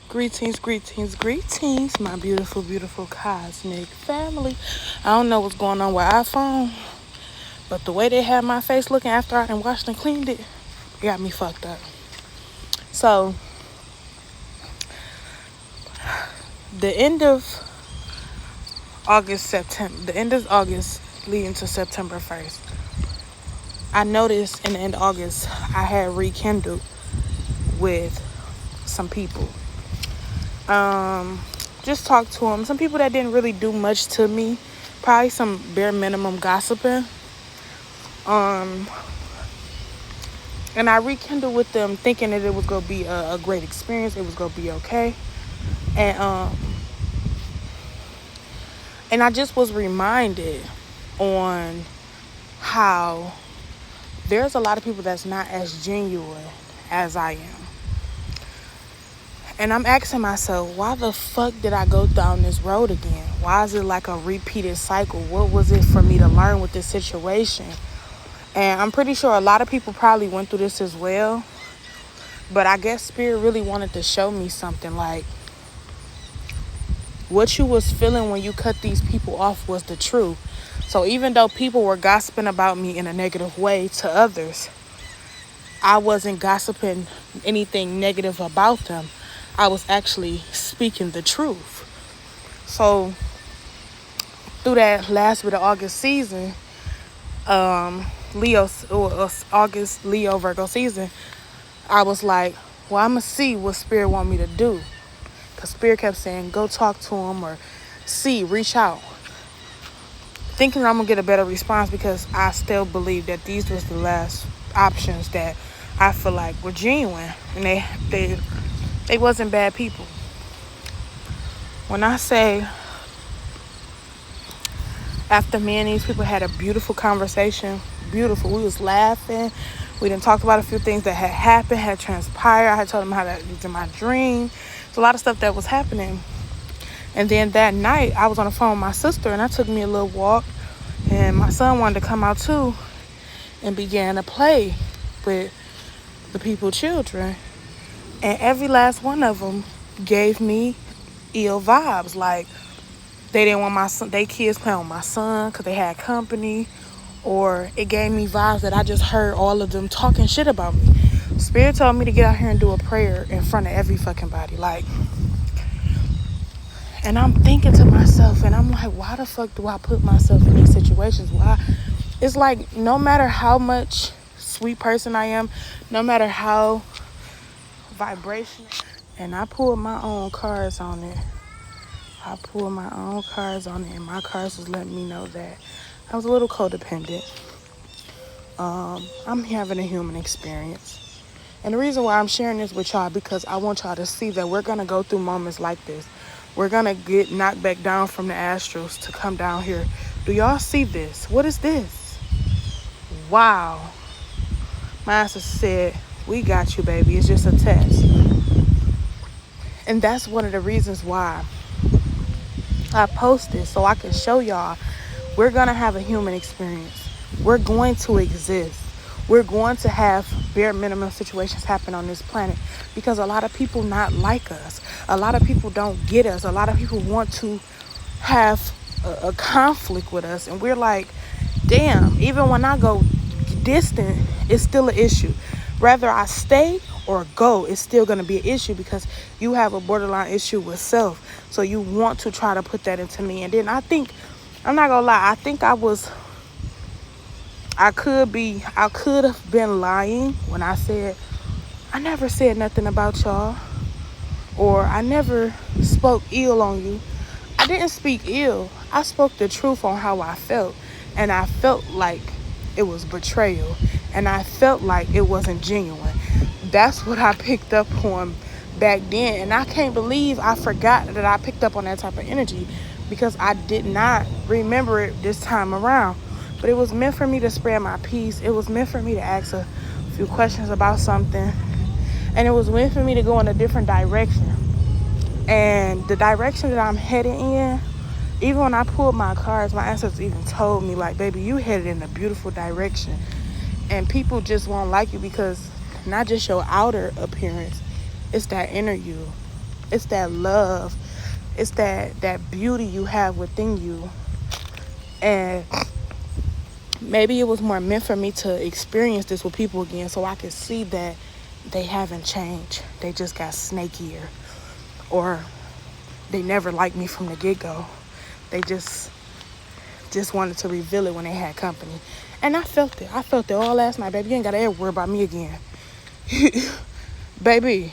Greetings, my beautiful, beautiful cosmic family. I don't know what's going on with iPhone, but the way they had my face looking after I done washed and cleaned it, got me fucked up. So, the end of August leading to September 1st, I noticed in the end of August, I had rekindled with some people. Just talked to them. Some people that didn't really do much to me. Probably some bare minimum gossiping. And I rekindled with them thinking that it was going to be a great experience. It was going to be okay. And I just was reminded on how there's a lot of people that's not as genuine as I am. And I'm asking myself, why the fuck did I go down this road again? Why is it like a repeated cycle? What was it for me to learn with this situation? And I'm pretty sure a lot of people probably went through this as well. But I guess Spirit really wanted to show me something. Like, what you was feeling when you cut these people off was the truth. So even though people were gossiping about me in a negative way to others, I wasn't gossiping anything negative about them. I was actually speaking the truth. So through that last bit of August season, August Leo Virgo season, I was like, well, I'm gonna see what Spirit want me to do, because Spirit kept saying go talk to him or reach out, thinking I'm gonna get a better response, because I still believe that these was the last options that I feel like were genuine, and they wasn't bad people. When I say after me and these people had a beautiful conversation, beautiful, we was laughing. We done talked about a few things that had happened, had transpired. I had told them how that was in my dream. There's a lot of stuff that was happening. And then that night, I was on the phone with my sister, and I took me a little walk. And my son wanted to come out too and began to play with the people's children. And every last one of them gave me ill vibes. Like, they didn't want they kids playing with my son because they had company. Or it gave me vibes that I just heard all of them talking shit about me. Spirit told me to get out here and do a prayer in front of every fucking body. Like, and I'm thinking to myself, and I'm like, why the fuck do I put myself in these situations? Why? It's like, no matter how much sweet person I am, no matter how vibrational, and I pulled my own cards on it. And my cards was letting me know that I was a little codependent. I'm having a human experience. And the reason why I'm sharing this with y'all, because I want y'all to see that we're going to go through moments like this. We're going to get knocked back down from the astrals to come down here. Do y'all see this? What is this? Wow. My sister said, we got you, baby. It's just a test. And that's one of the reasons why I post this, so I can show y'all we're going to have a human experience. We're going to exist. We're going to have bare minimum situations happen on this planet, because a lot of people not like us. A lot of people don't get us. A lot of people want to have a conflict with us. And we're like, damn, even when I go distant, it's still an issue. Whether I stay or go, it's still going to be an issue, because you have a borderline issue with self. So you want to try to put that into me. And then I think, I'm not going to lie, I think I could have been lying when I said, I never said nothing about y'all, or I never spoke ill on you. I didn't speak ill. I spoke the truth on how I felt. And I felt like it was betrayal. And I felt like it wasn't genuine. That's what I picked up on back then. And I can't believe I forgot that I picked up on that type of energy, because I did not remember it this time around. But it was meant for me to spread my peace. It was meant for me to ask a few questions about something. And it was meant for me to go in a different direction. And the direction that I'm heading in, even when I pulled my cards, my ancestors even told me, like, baby, you headed in a beautiful direction. And people just won't like you because not just your outer appearance, it's that inner you. It's that love. It's that beauty you have within you. And maybe it was more meant for me to experience this with people again so I could see that they haven't changed. They just got snakier. Or they never liked me from the get-go. They just wanted to reveal it when they had company. And I felt it. I felt it all last night, baby. You ain't got to ever worry about me again. Baby.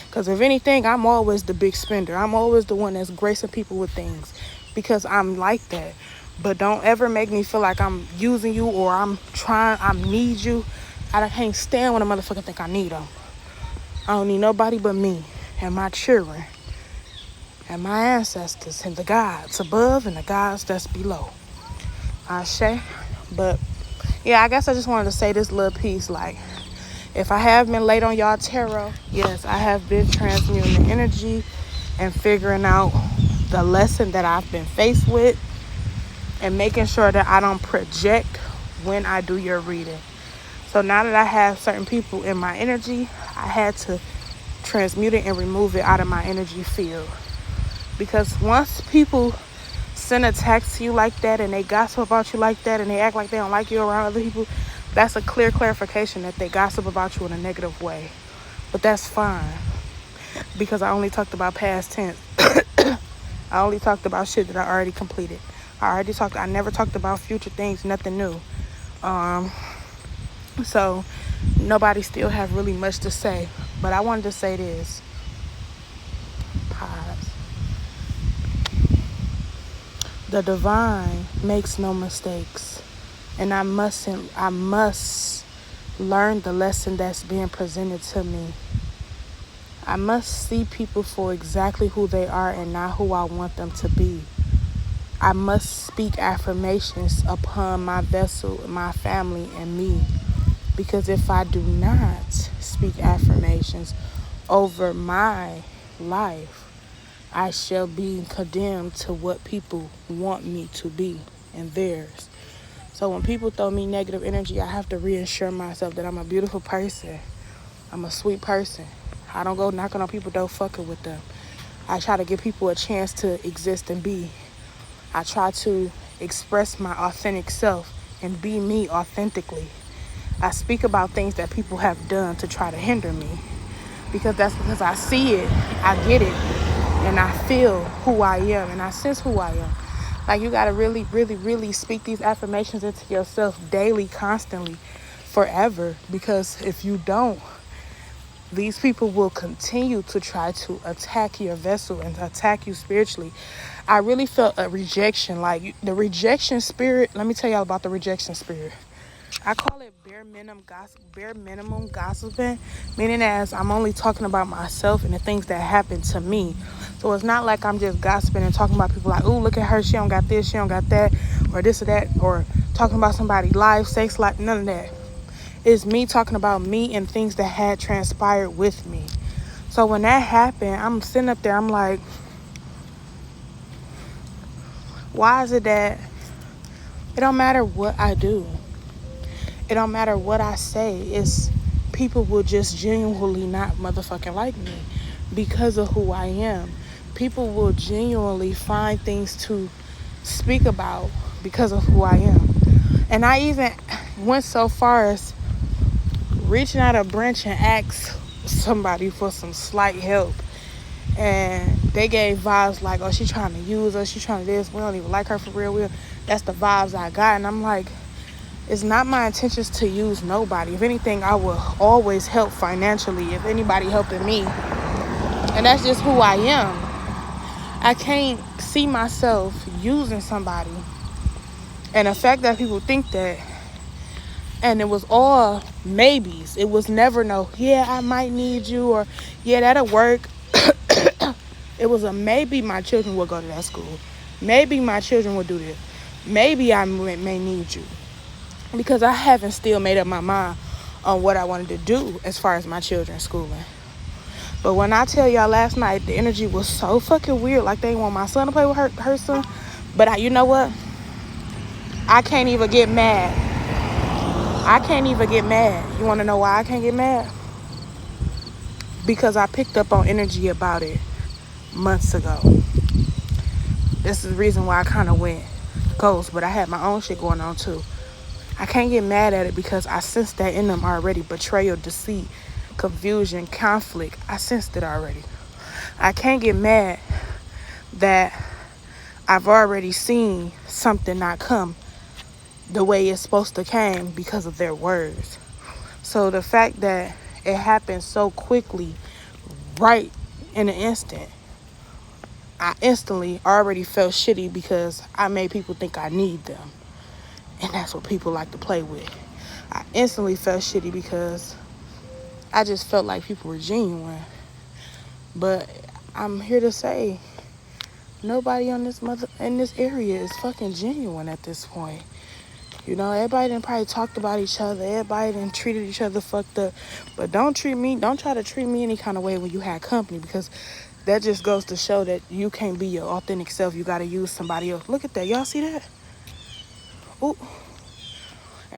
Because if anything, I'm always the big spender. I'm always the one that's gracing people with things. Because I'm like that. But don't ever make me feel like I'm using you or I need you. I can't stand when a motherfucker think I need them. I don't need nobody but me and my children and my ancestors and the gods above and the gods that's below. Ashe. But yeah, I guess I just wanted to say this little piece. Like, if I have been late on y'all tarot, yes, I have been transmuting the energy and figuring out the lesson that I've been faced with and making sure that I don't project when I do your reading. So now that I have certain people in my energy, I had to transmute it and remove it out of my energy field. Because once people send a text to you like that and they gossip about you like that and they act like they don't like you around other people, that's a clear clarification that they gossip about you in a negative way. But that's fine, because I only talked about past tense. I only talked about shit that I already completed. I never talked about future things, nothing new. So nobody still have really much to say. But I wanted to say this. Pause. The divine makes no mistakes. And I must learn the lesson that's being presented to me. I must see people for exactly who they are and not who I want them to be. I must speak affirmations upon my vessel, my family, and me. Because if I do not speak affirmations over my life, I shall be condemned to what people want me to be and theirs. So when people throw me negative energy, I have to reassure myself that I'm a beautiful person. I'm a sweet person. I don't go knocking on people's door fucking with them. I try to give people a chance to exist and be. I try to express my authentic self and be me authentically. I speak about things that people have done to try to hinder me. Because I see it, I get it, and I feel who I am, and I sense who I am. Like, you gotta really, really, really speak these affirmations into yourself daily, constantly, forever. Because if you don't, these people will continue to try to attack your vessel and attack you spiritually. I really felt a rejection, like the rejection spirit. Let me tell y'all about the rejection spirit. I call it bare minimum gossiping, meaning as I'm only talking about myself and the things that happened to me. So it's not like I'm just gossiping and talking about people like, ooh, look at her, she don't got this, she don't got that, or this or that, or talking about somebody's life, sex life, none of that. It's me talking about me and things that had transpired with me. So when that happened, I'm sitting up there, I'm like, why is it that it don't matter what I do? It don't matter what I say. It's people will just genuinely not motherfucking like me because of who I am. People will genuinely find things to speak about because of who I am. And I even went so far as reaching out a branch and ask somebody for some slight help. And they gave vibes like, oh, she trying to use us, she trying to this, we don't even like her for real. That's the vibes I got. And I'm like, it's not my intentions to use nobody. If anything, I will always help financially if anybody helping me. And that's just who I am. I can't see myself using somebody. And the fact that people think that, and it was all maybes. It was never no, yeah, I might need you, or yeah, that'll work. It was a maybe my children will go to that school. Maybe my children will do this. Maybe I may need you. Because I haven't still made up my mind on what I wanted to do as far as my children's schooling. But when I tell y'all last night, the energy was so fucking weird. Like they want my son to play with her son. But you know what? I can't even get mad. You want to know why I can't get mad? Because I picked up on energy about it. months ago. This is the reason why I kind of went ghost, but I had my own shit going on too. I can't get mad at it because I sensed that in them already. Betrayal, deceit, confusion, conflict. I sensed it already. I can't get mad that I've already seen something not come the way it's supposed to came because of their words. So the fact that it happened so quickly, right in an instant, I instantly already felt shitty because I made people think I need them. And that's what people like to play with. I instantly felt shitty because I just felt like people were genuine. But I'm here to say nobody on in this area is fucking genuine at this point. You know, everybody done probably talked about each other. Everybody done treated each other fucked up. But don't try to treat me any kind of way when you had company, because that just goes to show that you can't be your authentic self. You gotta use somebody else. Look at that. Y'all see that? Ooh.